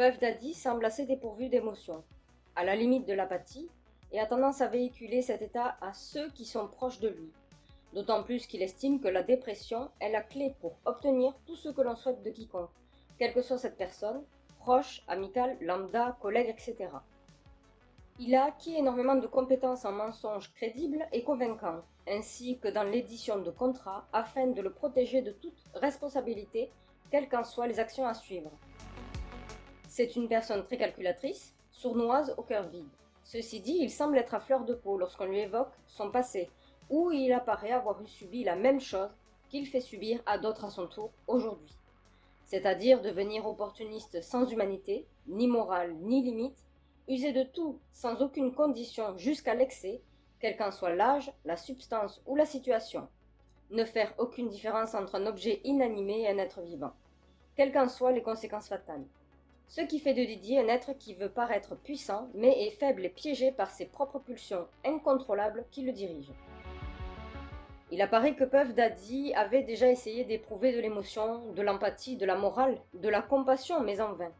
Puff Daddy semble assez dépourvu d'émotions, à la limite de l'apathie, et a tendance à véhiculer cet état à ceux qui sont proches de lui, d'autant plus qu'il estime que la dépression est la clé pour obtenir tout ce que l'on souhaite de quiconque, quelle que soit cette personne, proche, amicale, lambda, collègue, etc. Il a acquis énormément de compétences en mensonges crédibles et convaincants, ainsi que dans l'édition de contrats afin de le protéger de toute responsabilité, quelles qu'en soient les actions à suivre. C'est une personne très calculatrice, sournoise au cœur vide. Ceci dit, il semble être à fleur de peau lorsqu'on lui évoque son passé, où il apparaît avoir subi la même chose qu'il fait subir à d'autres à son tour aujourd'hui. C'est-à-dire devenir opportuniste sans humanité, ni morale, ni limite, user de tout sans aucune condition jusqu'à l'excès, quel qu'en soit l'âge, la substance ou la situation. Ne faire aucune différence entre un objet inanimé et un être vivant, quelles qu'en soient les conséquences fatales. Ce qui fait de Didi un être qui veut paraître puissant, mais est faible et piégé par ses propres pulsions incontrôlables qui le dirigent. Il apparaît que Puff Daddy avait déjà essayé d'éprouver de l'émotion, de l'empathie, de la morale, de la compassion, mais en vain.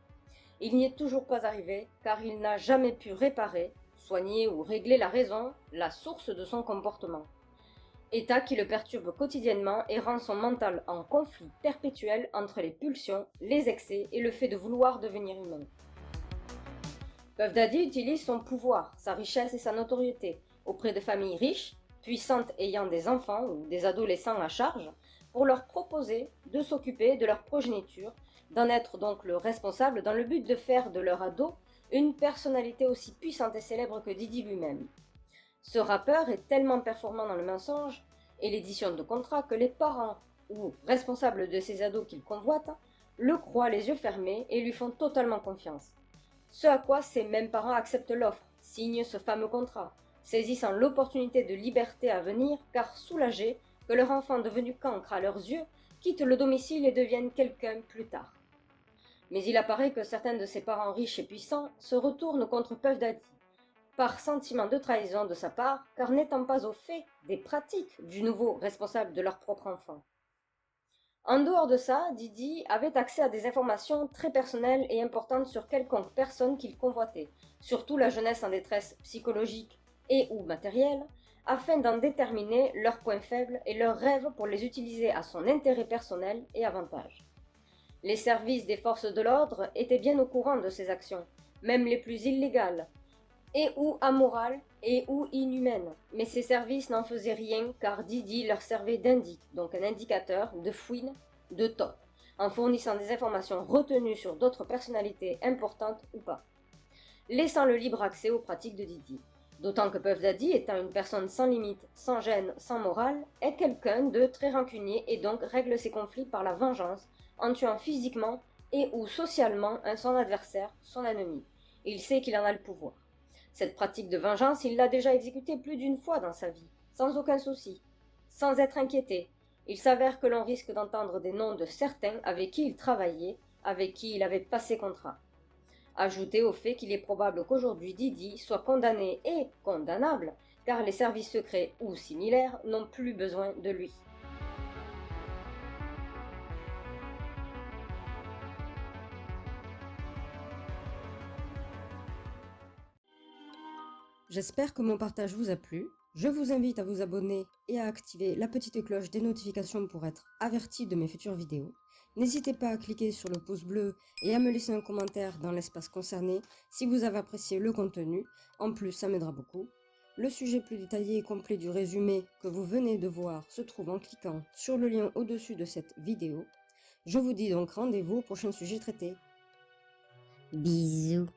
Il n'y est toujours pas arrivé, car il n'a jamais pu réparer, soigner ou régler la raison, la source de son comportement. État qui le perturbe quotidiennement et rend son mental en conflit perpétuel entre les pulsions, les excès et le fait de vouloir devenir humain. Puff Daddy utilise son pouvoir, sa richesse et sa notoriété auprès de familles riches, puissantes ayant des enfants ou des adolescents à charge, pour leur proposer de s'occuper de leur progéniture, d'en être donc le responsable dans le but de faire de leur ado une personnalité aussi puissante et célèbre que Didi lui-même. Ce rappeur est tellement performant dans le mensonge et l'édition de contrats que les parents ou responsables de ces ados qu'il convoite le croient les yeux fermés et lui font totalement confiance. Ce à quoi ces mêmes parents acceptent l'offre, signent ce fameux contrat, saisissant l'opportunité de liberté à venir car soulagés que leur enfant devenu cancre à leurs yeux quitte le domicile et devienne quelqu'un plus tard. Mais il apparaît que certains de ces parents riches et puissants se retournent contre Puff Daddy, par sentiment de trahison de sa part, car n'étant pas au fait des pratiques du nouveau responsable de leur propre enfant. En dehors de ça, Didi avait accès à des informations très personnelles et importantes sur quelconque personne qu'il convoitait, surtout la jeunesse en détresse psychologique et ou matérielle, afin d'en déterminer leurs points faibles et leurs rêves pour les utiliser à son intérêt personnel et avantage. Les services des forces de l'ordre étaient bien au courant de ces actions, même les plus illégales, et ou amorales et ou inhumaines, mais ces services n'en faisaient rien car Didi leur servait d'indic, donc un indicateur, de fouine, de top, en fournissant des informations retenues sur d'autres personnalités importantes ou pas, laissant le libre accès aux pratiques de Didi. D'autant que Puff Daddy, étant une personne sans limite, sans gêne, sans morale, est quelqu'un de très rancunier et donc règle ses conflits par la vengeance, en tuant physiquement et ou socialement son adversaire, son ennemi. Il sait qu'il en a le pouvoir. Cette pratique de vengeance, il l'a déjà exécutée plus d'une fois dans sa vie, sans aucun souci, sans être inquiété. Il s'avère que l'on risque d'entendre des noms de certains avec qui il travaillait, avec qui il avait passé contrat. Ajoutez au fait qu'il est probable qu'aujourd'hui Didi soit condamné et condamnable, car les services secrets ou similaires n'ont plus besoin de lui. J'espère que mon partage vous a plu. Je vous invite à vous abonner et à activer la petite cloche des notifications pour être averti de mes futures vidéos. N'hésitez pas à cliquer sur le pouce bleu et à me laisser un commentaire dans l'espace concerné si vous avez apprécié le contenu. En plus, ça m'aidera beaucoup. Le sujet plus détaillé et complet du résumé que vous venez de voir se trouve en cliquant sur le lien au-dessus de cette vidéo. Je vous dis donc rendez-vous au prochain sujet traité. Bisous.